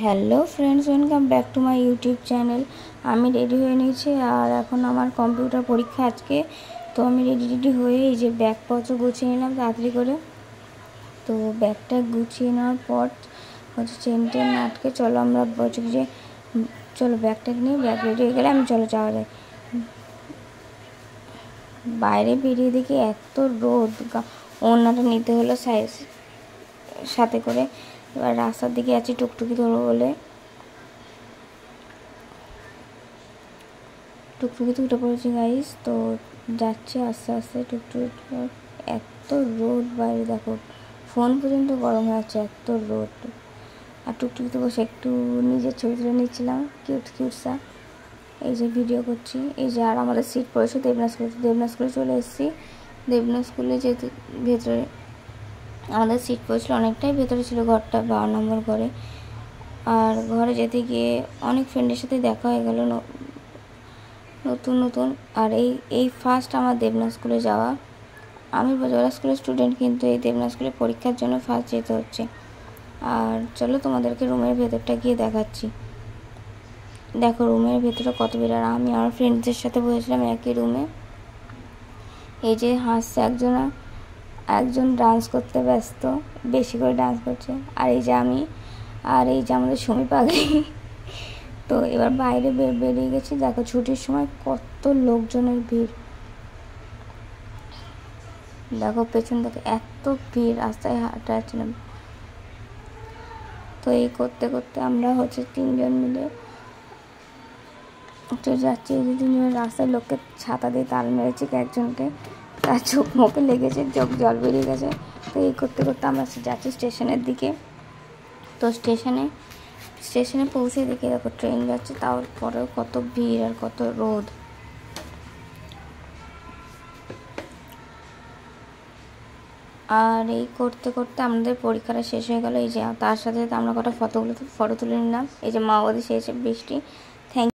Hello friends, welcome back to my YouTube channel. আমি ready হয়ে নিয়েছি আর এখন আমার কম্পিউটার পরীক্ষা আজকে। তো আমি রেডি হয়ে এই যে ব্যাগপত্র গুছিয়ে নিলাম তাড়াতাড়ি করে। তো ব্যাগটা গুছিয়ে নেওয়ার পর হচ্ছে চেন টেন আটকে চলো আমরা বলছি যে চলো ব্যাগটাকে নিয়ে ব্যাগ রেডি হয়ে গেলে আমি চলো যাওয়া যায়। বাইরে বেরিয়ে দেখি এত রোদ, ওড়নাটা নিতে হলো সাথে করে। এবার রাস্তার দিকে আছি টুকটুকি ধরবো বলে, টুকটুকিতে উঠে পড়েছি গাইস। তো যাচ্ছে আস্তে আস্তে টুকটুকি। এত রোদ বাইরে, দেখো ফোন পর্যন্ত গরম হয়ে যাচ্ছে, এত রোদ। আর টুকটুকিতে বসে একটু নিজের ছবি তুলে নিচ্ছিলাম, কিউটসা। এই যে ভিডিও করছি, এই যে আর আমাদের সিট পড়েছে দেবনা স্কুলে চলে এসেছি। দেবনা স্কুলে যেতে ভেতরে আমাদের সিট পড়েছিল, অনেকটাই ভেতরে ছিল ঘরটা, 12 নম্বর ঘরে। আর ঘরে যেতে গিয়ে অনেক ফ্রেন্ডের সাথে দেখা হয়ে গেল নতুন। আর এই ফার্স্ট আমার দেবনা স্কুলে যাওয়া। আমি বজরা স্কুলের স্টুডেন্ট, কিন্তু এই দেবনা স্কুলে পরীক্ষার জন্য ফার্স্ট যেতে হচ্ছে। আর চলো তোমাদেরকে রুমের ভেতরটা গিয়ে দেখাচ্ছি। দেখো রুমের ভেতরে কত ভিড়। আর আমি আমার ফ্রেন্ডসদের সাথে বসেছিলাম একই রুমে। এই যে হাসছে একজন ডান্স করতে ব্যস্ত, বেশি করে ডান্স করছে। আর এই যে আমি, আর এই যে আমাদের সমী পাগলি। তো এবার বাইরে বেরিয়ে গেছি, দেখো ছুটির সময় কত লোকজনের ভিড়। দেখো পেছন থেকে এত ভিড়, রাস্তায় হাঁটা যাচ্ছে না। তো এই করতে করতে আমরা হচ্ছে 3 জন মিলে তো যাচ্ছি। এই যে 3 জন রাস্তায় লোককে ছাতা দিয়ে তাল মেরেছি, একজনকে তার চোখ মুখে লেগেছে, চোখ জল বেরিয়ে গেছে। তো এই করতে করতে আমরা যাচ্ছি স্টেশনের দিকে। তো স্টেশনে পৌঁছে দেখি দেখো ট্রেন যাচ্ছে, তারপরেও কত ভিড় আর কত রোদ। আর এই করতে করতে আমাদের পরীক্ষাটা শেষ হয়ে গেল। এই যে তার সাথে আমরা কটা ফটো তুলে নিলাম। এই যে মাওবাদী শেষে বৃষ্টি,